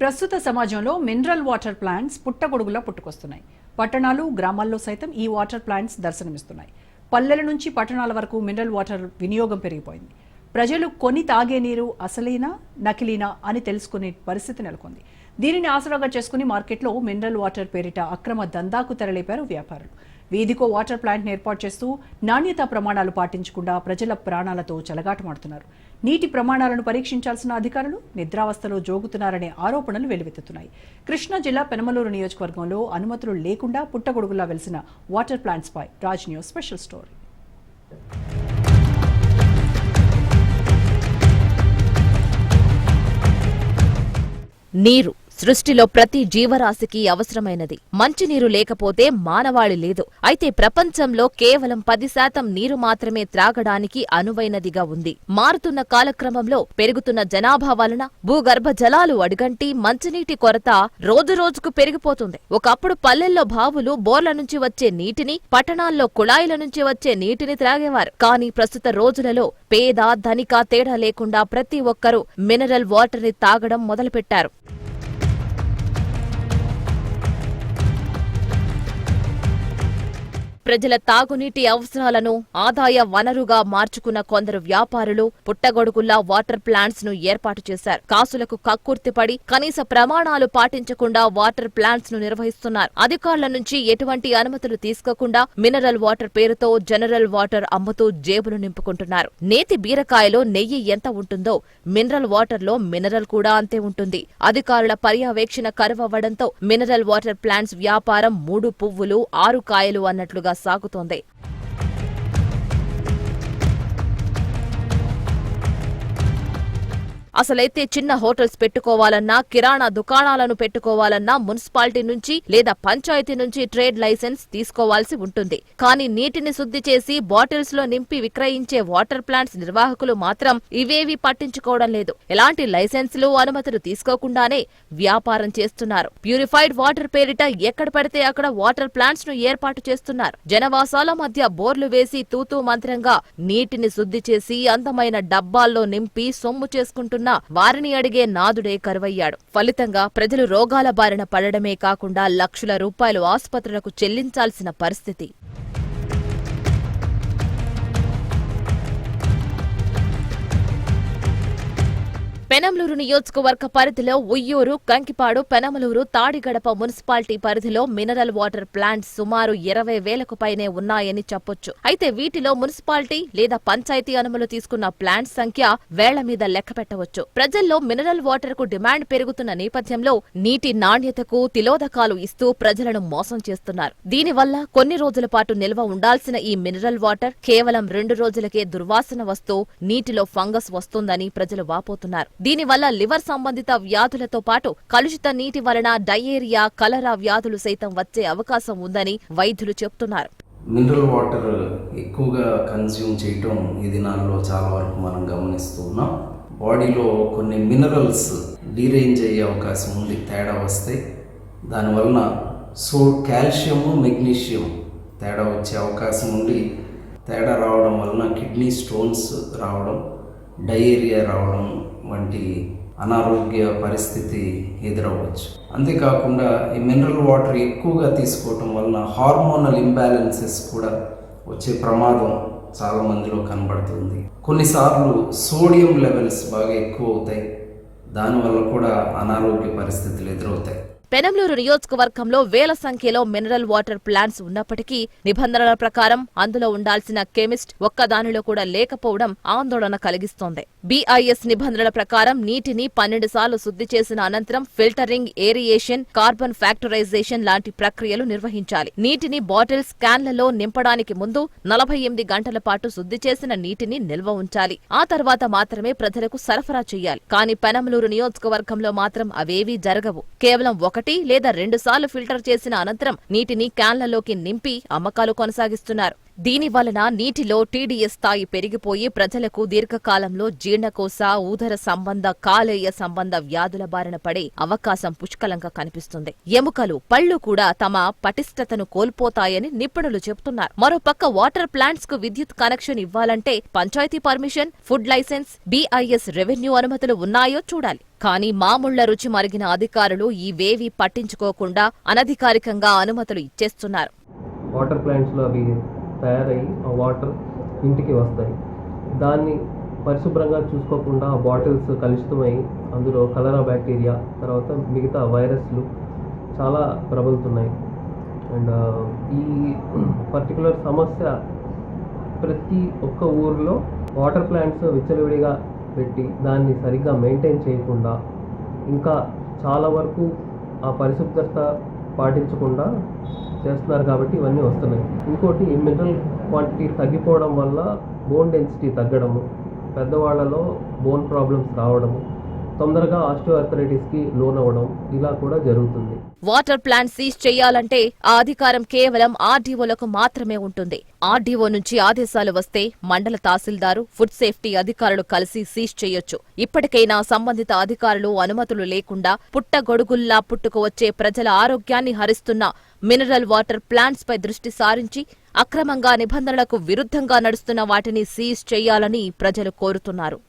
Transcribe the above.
ప్రస్తుత సమాజంలో mineral water plants పుట్టగొడుగులా పుట్టుకొస్తున్నాయి. పట్టణాలు, గ్రామాల్లో సైతం ఈ వాటర్ ప్లాంట్స్ దర్శనమిస్తున్నాయి. పల్లెల నుంచి పట్టణాల వరకు మినరల్ వాటర్ వినియోగం పెరిగిపోయింది. ప్రజలు కొని తాగే నీరు అసలైనా నకిలీనా అని తెలుసుకునే పరిస్థితి నెలకొంది. దీనిని ఆసరాగా చేసుకుని మార్కెట్లో మినరల్ వాటర్ పేరిట అక్రమ దందాకు తెరలేపారు వ్యాపారులు. వీధికో వాటర్ ప్లాంట్ను ఏర్పాటు చేస్తూ నాణ్యతా ప్రమాణాలు పాటించకుండా ప్రజల ప్రాణాలతో చెలగాటమాడుతున్నారు. నీటి ప్రమాణాలను పరీక్షించాల్సిన అధికారులు నిద్రావస్థలో జోగుతున్నారనే ఆరోపణలు వెల్లువెత్తుతున్నాయి. కృష్ణా జిల్లా పెనమలూరు నియోజకవర్గంలో అనుమతులు లేకుండా పుట్టగొడుగులా వెలిసిన వాటర్ ప్లాంట్స్పై రాజ్ న్యూస్ స్పెషల్ స్టోరీ. నీరు సృష్టిలో ప్రతి జీవరాశికి అవసరమైనది. మంచినీరు లేకపోతే మానవాళి లేదు. అయితే ప్రపంచంలో కేవలం 10% నీరు మాత్రమే త్రాగడానికి అనువైనదిగా ఉంది. మారుతున్న కాలక్రమంలో పెరుగుతున్న జనాభా వలన భూగర్భ జలాలు అడుగంటి మంచినీటి కొరత రోజురోజుకు పెరిగిపోతుంది. ఒకప్పుడు పల్లెల్లో బావులు, బోర్ల నుంచి వచ్చే నీటిని, పట్టణాల్లో కుళాయిల నుంచి వచ్చే నీటిని త్రాగేవారు. కానీ ప్రస్తుత రోజులలో పేద, ధనిక తేడా లేకుండా ప్రతి ఒక్కరూ మినరల్ వాటర్ ని తాగడం మొదలుపెట్టారు. ప్రజల తాగునీటి అవసరాలను ఆదాయ వనరుగా మార్చుకున్న కొందరు వ్యాపారులు పుట్టగొడుగుల్లా వాటర్ ప్లాంట్స్ ను ఏర్పాటు చేశారు. కాసులకు కక్కుర్తిపడి కనీస ప్రమాణాలు పాటించకుండా వాటర్ ప్లాంట్స్ ను నిర్వహిస్తున్నారు. అధికారుల నుంచి ఎటువంటి అనుమతులు తీసుకోకుండా మినరల్ వాటర్ పేరుతో జనరల్ వాటర్ అమ్ముతూ జేబులు నింపుకుంటున్నారు. నేతి బీరకాయలో నెయ్యి ఎంత ఉంటుందో మినరల్ వాటర్ లో మినరల్ కూడా అంతే ఉంటుంది. అధికారుల పర్యవేక్షణ కరువవ్వడంతో మినరల్ వాటర్ ప్లాంట్స్ వ్యాపారం 3 పువ్వులు 6 కాయలు అన్నట్లుగా సాగుతోంది. అసలైతే చిన్న హోటల్స్ పెట్టుకోవాలన్నా, కిరాణా దుకాణాలను పెట్టుకోవాలన్నా మున్సిపాలిటీ నుంచి లేదా పంచాయతీ నుంచి ట్రేడ్ లైసెన్స్ తీసుకోవాల్సి ఉంటుంది. కానీ నీటిని శుద్ధి చేసి బాటిల్స్ లో నింపి విక్రయించే వాటర్ ప్లాంట్స్ నిర్వాహకులు మాత్రం ఇవేవీ పట్టించుకోవడం లేదు. ఎలాంటి లైసెన్సులు, అనుమతులు తీసుకోకుండానే వ్యాపారం చేస్తున్నారు. ప్యూరిఫైడ్ వాటర్ పేరిట ఎక్కడ పడితే అక్కడ వాటర్ ప్లాంట్స్ ను ఏర్పాటు చేస్తున్నారు. జనవాసాల మధ్య బోర్లు వేసి తూతూ మంత్రంగా నీటిని శుద్ధి చేసి అందమైన డబ్బాల్లో నింపి సొమ్ము చేసుకుంటున్నారు. వారిని అడిగే నాదుడే కరువయ్యాడు. ఫలితంగా ప్రజలు రోగాల బారిన పడడమే కాకుండా లక్షల రూపాయలు ఆసుపత్రులకు చెల్లించాల్సిన పరిస్థితి. పెనమలూరు నియోజకవర్గ పరిధిలో ఉయ్యూరు, కంకిపాడు, పెనమలూరు, తాడిగడప మున్సిపాలిటీ పరిధిలో మినరల్ వాటర్ ప్లాంట్స్ సుమారు 20,000కు పైనే ఉన్నాయని చెప్పొచ్చు. అయితే వీటిలో మున్సిపాలిటీ లేదా పంచాయతీ అనుమతులు తీసుకున్న ప్లాంట్స్ సంఖ్య వేళ్ల మీద లెక్క పెట్టవచ్చు. ప్రజల్లో మినరల్ వాటర్ కు డిమాండ్ పెరుగుతున్న నేపథ్యంలో నీటి నాణ్యతకు తిలోదకాలు ఇస్తూ ప్రజలను మోసం చేస్తున్నారు. దీనివల్ల కొన్ని రోజుల పాటు నిల్వ ఉండాల్సిన ఈ మినరల్ వాటర్ కేవలం 2 రోజులకే దుర్వాసన వస్తూ నీటిలో ఫంగస్ వస్తుందని ప్రజలు వాపోతున్నారు. దీనివల్ల లివర్ సంబంధిత వ్యాధులతో పాటు కలుషిత నీటి వలన డయేరియా, కలరా వ్యాధులు సైతం వచ్చే అవకాశం ఉందని వైద్యులు చెబుతున్నారు. మినరల్ వాటర్ ఎక్కువగా కన్స్యూమ్ చేయటం ఈ దినాల్లో చాలా వరకు మనం గమనిస్తూ ఉన్నాం. బాడీలో కొన్ని మినరల్స్ డీరేంజ్ అయ్యే అవకాశం ఉంది, తేడా వస్తాయి. దానివలన కాల్షియము, మెగ్నీషియం తేడా వచ్చే అవకాశం ఉండి, తేడా రావడం వలన కిడ్నీ స్టోన్స్ రావడం, డయేరియా రావడం వంటి అనారోగ్య పరిస్థితి ఎదురవ్వచ్చు. అంతేకాకుండా ఈ మినరల్ వాటర్ ఎక్కువగా తీసుకోవటం వలన హార్మోనల్ ఇంబ్యాలెన్సెస్ కూడా వచ్చే ప్రమాదం చాలా మందిలో కనబడుతుంది. కొన్నిసార్లు సోడియం లెవెల్స్ బాగా ఎక్కువ అవుతాయి, దానివల్ల కూడా అనారోగ్య పరిస్థితులు ఎదురవుతాయి. పెనమలూరు నియోజకవర్గంలో వేల సంఖ్యలో మినరల్ వాటర్ ప్లాంట్స్ ఉన్నప్పటికీ నిబంధనల ప్రకారం అందులో ఉండాల్సిన కెమిస్ట్ ఒక్కదానిలో కూడా లేకపోవడం ఆందోళన కలిగిస్తోంది. BIS నిబంధనల ప్రకారం నీటిని 12 సార్లు శుద్ధి చేసిన అనంతరం ఫిల్టరింగ్, ఏరియేషన్, కార్బన్ ఫ్యాక్టరైజేషన్ లాంటి ప్రక్రియలు నిర్వహించాలి. నీటిని బాటిల్స్, క్యాన్లలో నింపడానికి ముందు 48 గంటల పాటు శుద్ధి చేసిన నీటిని నిల్వ ఉంచాలి. ఆ తర్వాత మాత్రమే ప్రజలకు సరఫరా చేయాలి. కానీ పెనమలూరు నియోజకవర్గంలో మాత్రం అవేవీ జరగవు. కేవలం 1 లేదా 2 సార్లు ఫిల్టర్ చేసిన అనంతరం నీటిని క్యాన్లలోకి నింపి అమ్మకాలు కొనసాగిస్తున్నారు. దీని వలన నీటిలో టీడీఎస్ స్థాయి పెరిగిపోయి ప్రజలకు దీర్ఘకాలంలో జీర్ణకోశ, ఊదర సంబంధ, కాలేయ సంబంధ వ్యాధుల బారిన పడే అవకాశం పుష్కలంగా కనిపిస్తుంది. ఎముకలు, పళ్లు కూడా తమ పటిష్టతను కోల్పోతాయని నిపుణులు చెబుతున్నారు. మరోపక్క వాటర్ ప్లాంట్స్ కు విద్యుత్ కనెక్షన్ ఇవ్వాలంటే panchayat permission, food licence, BIS revenue అనుమతులు ఉన్నాయో చూడాలి. కానీ మామూళ్ల రుచి మరిగిన అధికారులు ఇవేవీ పట్టించుకోకుండా అనధికారికంగా అనుమతులు ఇచ్చేస్తున్నారు. వాటర్ ప్లాంట్స్లో అవి తయారయ్యి ఆ వాటర్ ఇంటికి వస్తాయి. దాన్ని పరిశుభ్రంగా చూసుకోకుండా ఆ బాటిల్స్ కలుషితమై అందులో కలరా బ్యాక్టీరియా, తర్వాత మిగతా వైరస్లు చాలా ప్రబలుతున్నాయి. అండ్ ఈ పర్టికులర్ సమస్య ప్రతి ఒక్క ఊరిలో వాటర్ ప్లాంట్స్ విచ్చలవిడిగా పెట్టి దాన్ని సరిగ్గా మెయింటైన్ చేయకుండా, ఇంకా చాలా వరకు ఆ పరిశుభ్రత పాటించకుండా చేస్తున్నారు కాబట్టి ఇవన్నీ వస్తున్నాయి. ఇంకోటి మినరల్ క్వాంటిటీ తగ్గిపోవడం వల్ల బోన్ డెన్సిటీ తగ్గడము, పెద్దవాళ్లలో బోన్ ప్రాబ్లమ్స్ రావడము, తొందరగా ఆస్టియోఆర్థరైటిస్కి లోనవ్వడం ఇలా కూడా జరుగుతుంది. వాటర్ ప్లాంట్ సీజ్ చేయాలంటే ఆ అధికారం కేవలం ఆర్డీఓలకు మాత్రమే ఉంటుంది. ఆర్డీఓ నుంచి ఆదేశాలు వస్తే మండల తహసీల్దారు, ఫుడ్ సేఫ్టీ అధికారులు కలిసి సీజ్ చేయొచ్చు. ఇప్పటికైనా సంబంధిత అధికారులు అనుమతులు లేకుండా పుట్టగొడుగుల్లా పుట్టుకువచ్చే ప్రజల ఆరోగ్యాన్ని హరిస్తున్న మినరల్ వాటర్ ప్లాంట్స్ పై దృష్టి సారించి అక్రమంగా నిబంధనలకు విరుద్ధంగా నడుస్తున్న వాటిని సీజ్ చేయాలని ప్రజలు కోరుతున్నారు.